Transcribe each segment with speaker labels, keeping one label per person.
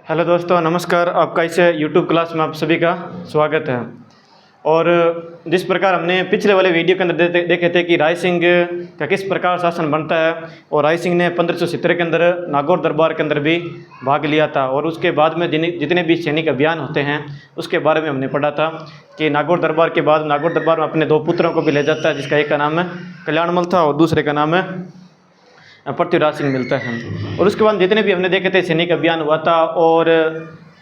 Speaker 1: Hello दोस्तों, नमस्कार। आपका इस यूट्यूब क्लास में आप सभी का स्वागत है। और जिस प्रकार हमने पिछले वाले वीडियो के अंदर देखे थे कि राय सिंह का किस प्रकार शासन बनता है, और राय सिंह ने 1570 के अंदर नागौर दरबार के अंदर भी भाग लिया था, और उसके बाद में जितने भी सैनिक अभियान होते हैं उसके बारे में हमने पढ़ा था कि नागौर दरबार के बाद नागौर दरबार में अपने 2 पुत्रों को भी ले जाता है, जिसका एक का नाम है कल्याणमल था और दूसरे का नाम है पृथ्वीराज सिंह मिलता है। और उसके बाद जितने भी हमने देखे थे सैनिक अभियान हुआ था, और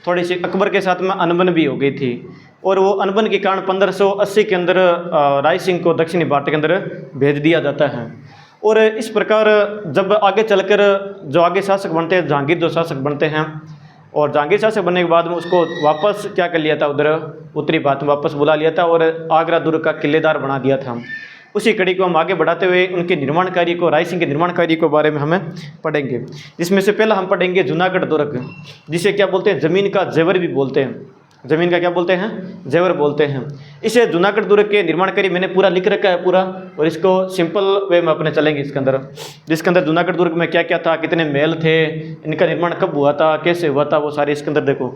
Speaker 1: थोड़ी सी अकबर के साथ में अनबन भी हो गई थी, और वो अनबन के कारण 1580 के अंदर राय सिंह को दक्षिणी भारत के अंदर भेज दिया जाता है। और इस प्रकार जब आगे चलकर जो आगे शासक बनते हैं, जहांगीर जो शासक बनते हैं, और जहांगीर शासक बनने के बाद में उसको वापस क्या कर लिया था, उधर उत्तरी भारत में वापस बुला लिया था और आगरा दुर्ग का किलेदार बना दिया था। उसी कड़ी को हम आगे बढ़ाते हुए उनके निर्माण कार्य को, राय सिंह के निर्माण कार्य को बारे में हमें पढ़ेंगे। जिसमें से पहला हम पढ़ेंगे जूनागढ़ दुर्ग, जिसे क्या बोलते हैं, ज़मीन का जेवर भी बोलते हैं। ज़मीन का क्या बोलते हैं, जेवर बोलते हैं। इसे जूनागढ़ दुर्ग के निर्माण कार्य मैंने पूरा लिख रखा है पूरा, और इसको सिंपल वे में अपने चलेंगे इसके अंदर, जिसके अंदर जूनागढ़ दुर्ग में क्या क्या था, कितने महल थे, इनका निर्माण कब हुआ था, कैसे हुआ था, वो सारे इसके अंदर देखो।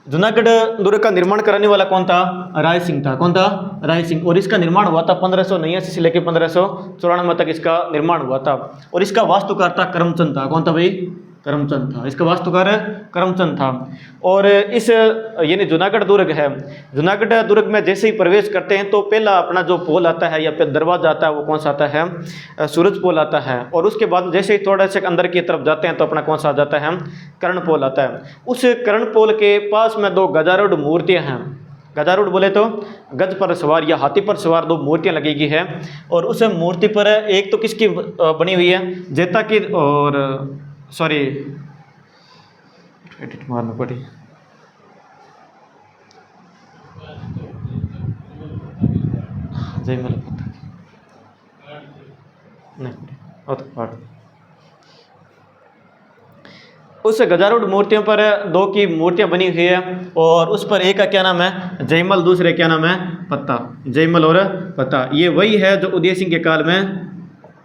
Speaker 1: जूनागढ़ दुर्ग का निर्माण कराने वाला कौन था, राय सिंह था। कौन था, राय सिंह। और इसका निर्माण हुआ था 1589 से लेकर 1594 तक इसका निर्माण हुआ था। और इसका वास्तुकार था करमचंद था। कौन था भाई, करमचंद था। इसका वास्तुकार करमचंद था। और इस यानी जूनागढ़ दुर्ग है, जूनागढ़ दुर्ग में जैसे ही प्रवेश करते हैं तो पहला अपना जो पोल आता है या फिर दरवाजा आता है, वो कौन सा आता है, सूरज पोल आता है। और उसके बाद जैसे ही थोड़ा से अंदर की तरफ जाते हैं तो अपना कौन सा आ जाता है, कर्ण पोल आता है। उस कर्ण पोल के पास में 2 गजारूढ़ मूर्तियाँ हैं। गजारूढ़ बोले तो गज पर सवार या हाथी पर सवार 2 मूर्तियाँ लगी गई है। और उस मूर्ति पर एक तो किसकी बनी हुई है, जेता की, और सॉरी एडिट मारना पड़ी, जयमल नहीं और पाठ। उस गजारूढ़ मूर्तियों पर 2 की मूर्तियां बनी हुई है, और उस पर एक का क्या नाम है, जयमल, दूसरे क्या नाम है, पत्ता। जयमल और पत्ता, ये वही है जो उदय सिंह के काल में,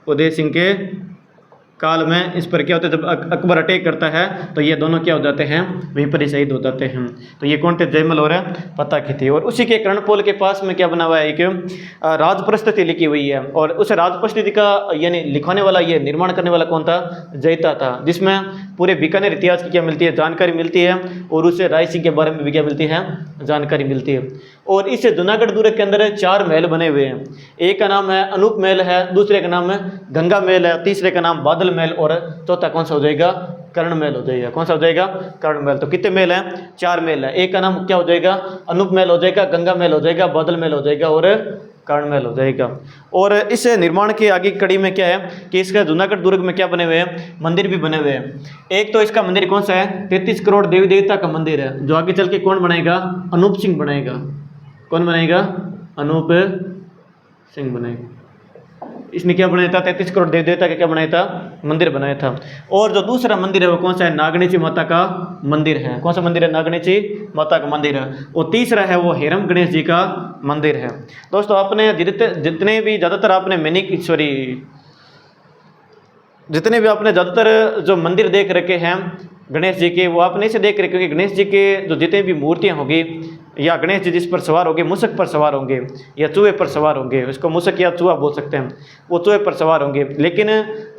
Speaker 1: उदय सिंह के काल में इस पर क्या होता है, जब अकबर अटैक करता है तो ये दोनों क्या हो जाते हैं, वहीं पर ही शहीद हो जाते हैं। तो ये कौन थे, जयमल और पत्ता की थी। और उसी के कर्णपोल के पास में क्या बना हुआ है, एक राजप्रस्थिति लिखी हुई है। और उस राजप्रस्थिति का यानी लिखवाने वाला, ये निर्माण करने वाला कौन था, जयता था, जिसमें पूरे बीकानेर इतिहास की क्या मिलती है, जानकारी मिलती है। और उससे राय सिंह के बारे में भी क्या मिलती है, जानकारी मिलती है। और इस जूनागढ़ दुर्ग के अंदर 4 महल बने हुए हैं। एक का नाम है अनूप महल है, दूसरे का नाम है गंगा महल है, तीसरे का नाम बादल महल, और चौथा कौन सा हो जाएगा, कर्ण महल हो जाएगा। कौन सा हो जाएगा, कर्ण महल। तो कितने महल हैं, 4 महल है। एक का नाम क्या हो जाएगा, अनूप महल हो जाएगा, गंगा महल हो जाएगा, बादल महल हो जाएगा, और कर्ण महल हो जाएगा। और इस निर्माण की आगे कड़ी में क्या है कि इसका जूनागढ़ दुर्ग में क्या बने हुए हैं, मंदिर भी बने हुए हैं। एक तो इसका मंदिर कौन सा है, 33 करोड़ देवी देवता का मंदिर है, जो आगे चल के कौन बनाएगा, अनूप सिंह बनाएगा। कौन बनाएगा, अनूप सिंह बनाएगा। इसने क्या बनाया था, 33 करोड़ देवी देवता का क्या बनाया था, मंदिर बनाया था। और जो दूसरा मंदिर है वो कौन सा है, नागणेची माता का मंदिर है। कौन सा मंदिर है, नागणेची माता का मंदिर है। और तीसरा है वो हेरम गणेश जी का मंदिर है। दोस्तों, आपने जितने भी ज़्यादातर आपने जितने भी आपने ज़्यादातर जो मंदिर देख रखे हैं गणेश जी के, वो आपने इसे देख रहे, क्योंकि गणेश जी के जो जितने भी मूर्तियाँ होगी, या गणेश जी जिस पर सवार होंगे, मूषक पर सवार होंगे या चूहे पर सवार होंगे, उसको मूषक या चूहा बोल सकते हैं, वो चूहे पर सवार होंगे। लेकिन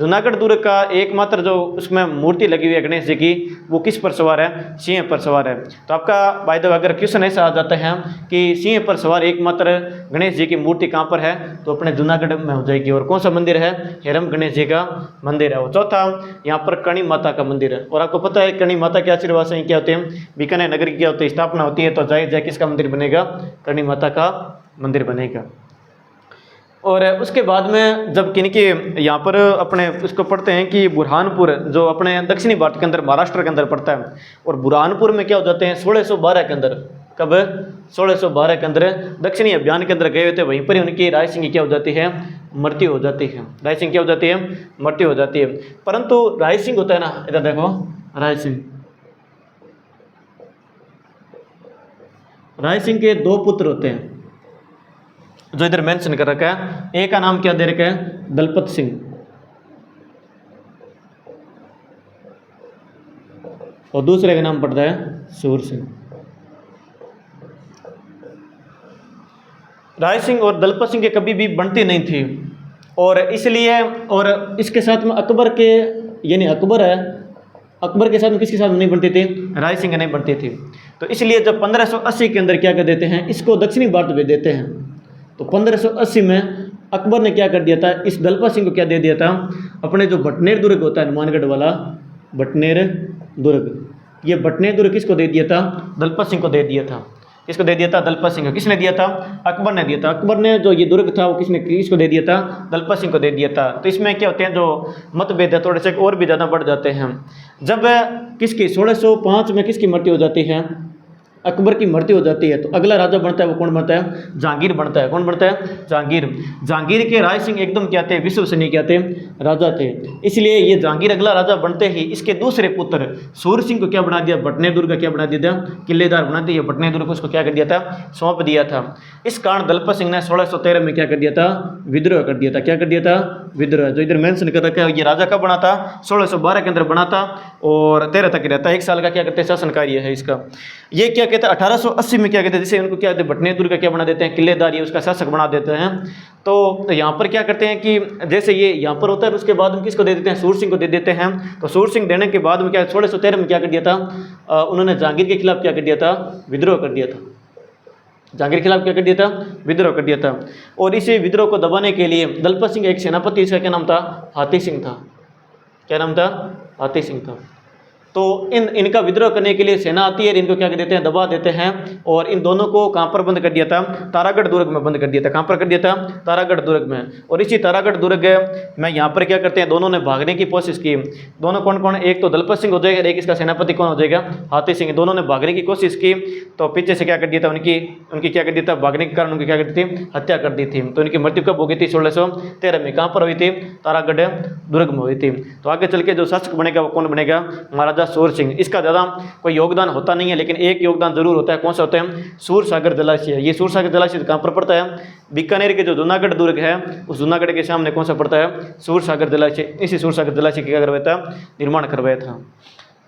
Speaker 1: जूनागढ़ दुर्ग का एकमात्र जो उसमें मूर्ति लगी हुई है गणेश जी की, वो किस पर सवार है, सिंह पर सवार है। तो आपका बाय द वे अगर क्वेश्चन ऐसा आ जाता है कि सिंह पर सवार एकमात्र गणेश जी की मूर्ति कहाँ पर है, तो अपने जूनागढ़ में हो जाएगी। और कौन सा मंदिर है, हेरम गणेश जी का मंदिर है। और चौथा यहाँ पर कर्णी माता का मंदिर है। और आपको पता है कर्णी माता के आशीर्वाद से क्या होते हैं, बीकानेर नगर की क्या होती है, स्थापना होती है। तो जाहिर किसका मंदिर बनेगा, कर्णी माता का मंदिर बनेगा। और उसके बाद में जब किनके यहाँ पर अपने उसको पढ़ते हैं कि बुरहानपुर, जो अपने दक्षिणी भारत के अंदर महाराष्ट्र के अंदर पड़ता है, और बुरहानपुर में क्या हो जाते हैं, 1612 के अंदर, कब, 1612 के अंदर दक्षिणी अभियान के अंदर गए हुए थे। वहीं पर ही उनकी राय सिंह की क्या हो जाती है, मृत्यु हो जाती है। राय सिंह क्या हो जाती है, मृत्यु हो जाती है। परंतु राय सिंह होता है ना, इधर देखो, राय सिंह के 2 पुत्र होते हैं जो इधर मेंशन कर रखा है। एक का नाम क्या दे रखा है, दलपत सिंह, और दूसरे का नाम पड़ता है सूर सिंह। राय सिंह और दलपत सिंह के कभी भी बनती नहीं थी, और इसलिए और इसके साथ में अकबर के, यानी अकबर है, अकबर के साथ में किसके साथ नहीं बनती थी? राय सिंह नहीं बनती थी। तो इसलिए जब 1580 के अंदर क्या कर देते हैं, इसको दक्षिणी भारत भेज देते हैं। तो 1580 में अकबर ने क्या कर दिया था, इस दलपत सिंह को क्या दे दिया था, अपने जो भटनेर दुर्ग होता है हनुमानगढ़ वाला भटनेर दुर्ग, ये भटनेर दुर्ग किसको दे दिया था? दलपत सिंह को दे दिया था। किसको दे दिया था? दलपत सिंह को। किसने दिया था? अकबर ने दिया था। अकबर ने जो ये दुर्ग था वो किसको दे दिया था? दलपत सिंह को दे दिया था। तो इसमें क्या होते हैं, जो मतभेद है थोड़े से और भी ज़्यादा बढ़ जाते हैं। जब किसकी 1605 में किसकी मृत्यु हो जाती है? अकबर की मृत्यु हो जाती है, तो अगला राजा बनता है वो कौन बनता है? जहांगीर बनता है। कौन बनता है? जहांगीर। जहांगीर के राय सिंह एकदम क्या थे? विश्वसनीय क्या थे? राजा थे। इसलिए ये जहांगीर अगला राजा बनते ही इसके दूसरे पुत्र सूर सिंह को क्या बना दिया? भटनेर दुर्ग का क्या बना दिया? किलेदार बना दिया। भटनेर दुर्ग को उसको क्या कर दिया था? सौंप दिया था। इस कारण दलपत सिंह ने 1613 में क्या कर दिया था? विद्रोह कर दिया था। क्या कर दिया था? विद्रोह। जो इधर मेंशन कर रखा है, ये राजा कब बना था? 1612 के अंदर बना था और 13 तक रहता है। 1 साल का क्या करते हैं? शासन कार्य है इसका। ये क्या कहते हैं, 1880 में क्या कहते हैं, जिसे उनको क्या कहते हैं, भटनेर दुर्ग का क्या बना देते हैं? किलेदार, ये उसका शासक बना देते हैं। तो यहाँ पर क्या करते हैं कि जैसे ये यहाँ पर होता है, उसके बाद में किसको दे देते हैं? सूर सिंह को दे देते हैं। तो सूर सिंह देने के बाद में क्या 1613 में क्या कर दिया था? उन्होंने जहांगीर के खिलाफ क्या कर दिया था? विद्रोह कर दिया था। जहांगीर के खिलाफ क्या कर दिया था? विद्रोह कर दिया था। और इसी विद्रोह को दबाने के लिए दलपत सिंह एक सेनापति, इसका क्या नाम था? हाथी सिंह था। क्या नाम था? हाथी सिंह था। तो इनका विद्रोह करने के लिए सेना आती है, इनको क्या कर देते हैं? दबा देते हैं। और इन दोनों को कहाँ पर बंद कर दिया था? तारागढ़ दुर्ग में बंद कर दिया था। कहाँ पर कर दिया था? तारागढ़ दुर्ग में। और इसी तारागढ़ दुर्ग में यहाँ पर क्या करते हैं, दोनों ने भागने की कोशिश की। दोनों कौन कौन? एक तो दलपत सिंह हो जाएगा, एक इसका सेनापति कौन हो जाएगा? हाथी सिंह। दोनों ने भागने की कोशिश की, तो पीछे से क्या कर दिया था? उनकी क्या कर दिया था? भागने के कारण उनकी क्या कर दी थी? हत्या कर दी थी। तो इनकी मृत्यु कब हो गई थी? 1613 में। कहाँ पर हुई थी? तारागढ़ दुर्ग में हुई थी। तो आगे चल के जो शासक बनेगा वो कौन बनेगा? महाराजा सूर सिंह। इसका ज़्यादा कोई योगदान होता नहीं है, लेकिन एक योगदान जरूर होता है। कौन सा होता है? सूर सागर जलाशय। ये सूर सागर जलाशय कहाँ पर पड़ता है? बीकानेर के जो जूनागढ़ दुर्ग है, उस जूनागढ़ के सामने कौन सा पड़ता है? सूर सागर जलाशय। इसी सूर सागर जलाशय क्या करवाया था? निर्माण करवाया था।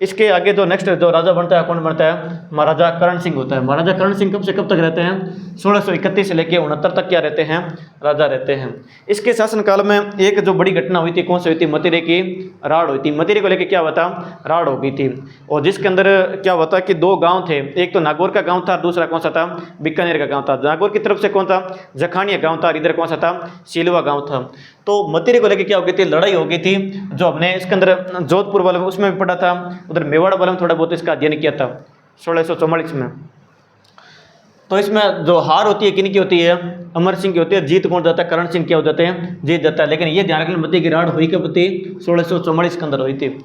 Speaker 1: इसके आगे जो नेक्स्ट जो राजा बनता है, कौन बनता है? महाराजा करण सिंह होता है। महाराजा करण सिंह कब से कब तक रहते हैं? 1631 से लेकर 69 तक क्या रहते हैं? राजा रहते हैं। इसके शासनकाल में एक जो बड़ी घटना हुई थी, कौन सी हुई थी? मतीरे की राड़ हुई थी। मतीरे को लेकर क्या हुआ था? राड़ हो गई थी। और जिसके अंदर क्या हुआ था कि 2 गाँव थे, एक तो नागौर का गाँव था, दूसरा कौन सा था? बीकानेर का गाँव था। नागौर की तरफ से कौन था? जखानिया गाँव था। इधर कौन सा था? सिलवा गाँव था। तो मतीरे को लेकर क्या हो गई थी? लड़ाई हो गई थी। जो हमने इसके अंदर जोधपुर वाले में उसमें भी पढ़ा था, उधर मेवाड़ वाले में थोड़ा बहुत इसका अध्ययन किया था 1644 में। तो इसमें जो हार होती है किनकी होती है? अमर सिंह की होती है। जीत कौन जाता है? करण सिंह क्या हो जाते हैं? जीत जाता है। लेकिन ये ध्यान रखना, मतीरे की राड़ हुई कब थी? 1644 के अंदर हुई थी।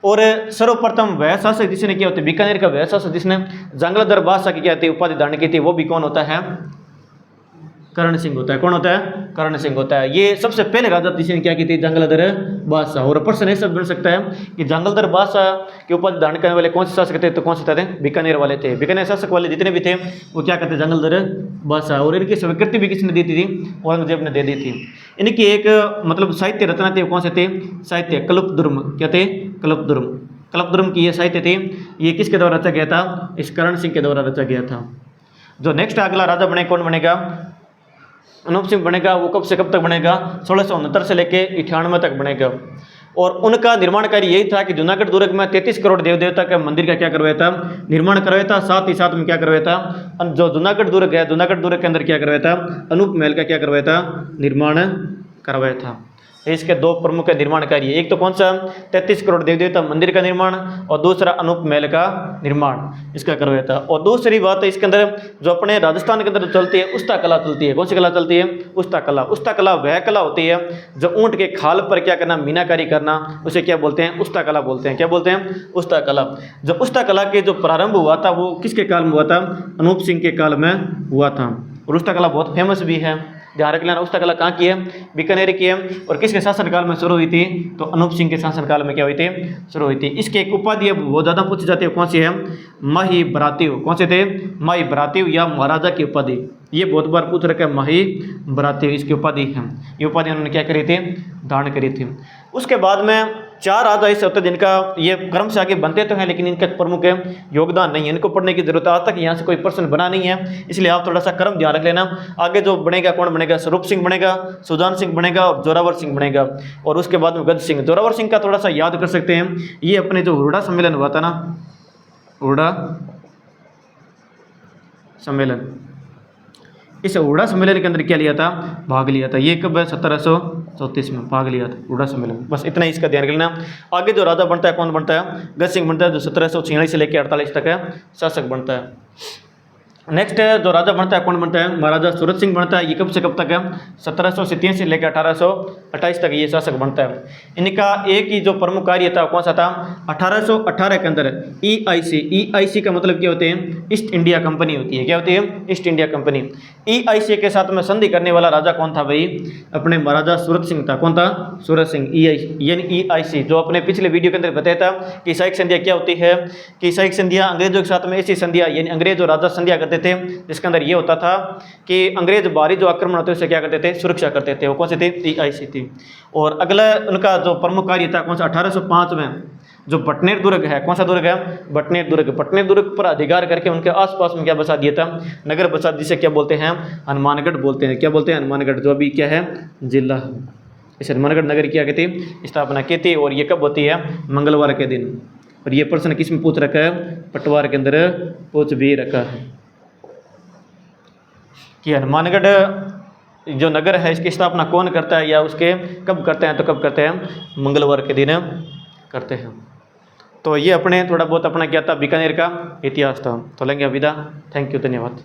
Speaker 1: और सर्वप्रथम वह शासक जिसने क्या होती है? बीकानेर का वह शासक जिसने जंगलदर बादशाह की क्या थी? उपाधि धारण की थी, वो भी कौन होता है? करण सिंह होता है। कौन होता है? करण सिंह होता है। ये सबसे पहले राजा जिसने क्या की थी? जंगलदर बादशाह। और प्रश्न ऐसा बन सकता है कि जंगलदर बादशाह के ऊपर धारण करने वाले कौन से शासक थे? तो कौन से थे? बीकानेर वाले थे। बीकानेर शासक वाले जितने भी थे वो क्या करते? जंगलदर बादशाह। और इनकी स्वीकृति भी किसने दी थी? औरंगजेब ने दे दी थी। इनकी एक मतलब साहित्य रचना थी, कौन से थे? साहित्य कल्पद्रुम। क्या थे? कल्पद्रुम। कल्पद्रुम की ये साहित्य थी, ये किसके द्वारा रचा गया था? इस करण सिंह के द्वारा रचा गया था। जो नेक्स्ट अगला राजा बने, कौन बनेगा? अनूप सिंह बनेगा। वो कब से कब तक बनेगा? 1669 से लेके 98 तक बनेगा। और उनका निर्माण कार्य यही था कि जूनागढ़ दुर्ग में 33 करोड़ देव देवता के मंदिर का क्या करवाया था? निर्माण करवाया था। साथ ही साथ में क्या करवाया था? जो जूनागढ़ दुर्ग है, जूनागढ़ दुर्ग के अंदर क्या करवाया था? अनूप महल का क्या करवाया था? निर्माण करवाया था। इसके 2 प्रमुख निर्माण कार्य, एक तो कौन सा? 33 करोड़ देवी देवता मंदिर का निर्माण, और दूसरा अनूप महल का निर्माण इसका करवाया था। और दूसरी बात इसके अंदर जो अपने राजस्थान के अंदर चलती है उस्ता कला चलती है। कौन सी कला चलती है? उस्ता कला। उस्ता कला वह कला होती है जो ऊँट के खाल पर क्या करना? मीनाकारी करना, उसे क्या बोलते हैं? उस्ता कला बोलते हैं। क्या बोलते हैं? उस्ता कला। जो उस्ता कला के जो प्रारंभ हुआ था वो किसके काल में हुआ था? अनूप सिंह के काल में हुआ था। और उस्ता कला बहुत फेमस भी है। ध्यान रख लेना, उस्ता कला कहाँ की है? बीकानेर की है। और किसके शासनकाल में शुरू हुई थी? तो अनूप सिंह के शासनकाल में क्या हुई थी? शुरू हुई थी। इसकी एक उपाधि है वो ज़्यादा पूछी जाती है, कौन सी है? माही भ्रातिव। कौन से थे? माही भ्रातिव या महाराजा की उपाधि। ये बहुत बार पूछ रखा है, माही भ्रातिव इसकी उपाधि है। ये उपाधि उन्होंने क्या करी थी? धारण करी थी। उसके बाद में 4 राजा ऐसे होते हैं जिनका ये क्रम से आगे बनते तो हैं, लेकिन इनका प्रमुख योगदान नहीं है, इनको पढ़ने की जरूरत आज तक यहाँ से कोई प्रश्न बना नहीं है, इसलिए आप थोड़ा सा क्रम ध्यान रख लेना। आगे जो बनेगा कौन बनेगा, स्वरूप सिंह बनेगा, सुजान सिंह बनेगा और जोरावर सिंह बनेगा, और उसके बाद में गज सिंह। जोरावर सिंह का थोड़ा सा याद कर सकते हैं, ये अपने जो हुरडा सम्मेलन हुआ था ना, हुरडा सम्मेलन, इस हुरडा सम्मेलन के अंदर क्या लिया था, भाग लिया था। ये कब है, 1734 में भाग लिया था हुरडा सम्मेलन। बस इतना ही इसका ध्यान रखना। आगे जो राजा बनता है कौन बनता है, गज सिंह बनता है, जो 1746 से लेकर 48 तक है शासक बनता है। नेक्स्ट जो राजा बनता है कौन बनता है, महाराजा सूरत सिंह बनता है। ये कब से कब तक है, 1787 से लेकर 1828 तक ये शासक बनता है। इनका एक ही जो प्रमुख कार्य था कौन सा था, 1818 के अंदर EIC का मतलब क्या होते हैं, ईस्ट इंडिया कंपनी होती है। क्या होती है, ईस्ट इंडिया कंपनी। EIC के साथ में संधि करने वाला राजा कौन था भाई, अपने महाराजा सूरत सिंह था। कौन था, सूरत सिंह। EIC जो अपने पिछले वीडियो के अंदर बताया था कि ईसाई संधिया क्या होती है, कि ईसाई संधिया अंग्रेजों के साथ में ऐसी संधिया, यानी अंग्रेज और राजा संधिया करते थे, जिसके अंदर ये होता था कि अंग्रेज बाहरी जो आक्रमण होते थे उसे क्या करते थे, सुरक्षा करते थे। वो कौन सी थी, EIC थी। और अगला उनका जो प्रमुख कार्य था कौन सा, 1805 में जो बटनेर दुर्ग है, कौन सा दुर्ग है, बटनेर दुर्ग। बटनेर दुर्ग पर अधिकार करके उनके आसपास में क्या बसा दिया था, नगर बसा, जिसे क्या बोलते हैं, हनुमानगढ़ बोलते हैं। क्या बोलते हैं, हनुमानगढ़, जो अभी क्या है, जिला है। इस हनुमानगढ़ नगर की क्या कहती, स्थापना की थी। और ये कब होती है, मंगलवार के दिन। और ये प्रश्न किस में पूछ रखा है, पटवार के अंदर पूछ भी रखा है कि हनुमानगढ़ जो नगर है इसकी स्थापना कौन करता है, या उसके कब करते हैं, तो कब करते हैं, मंगलवार के दिन करते हैं। तो ये अपने थोड़ा बहुत अपना क्या था, बीकानेर का इतिहास था। तो लेंगे विदा। थैंक यू, धन्यवाद।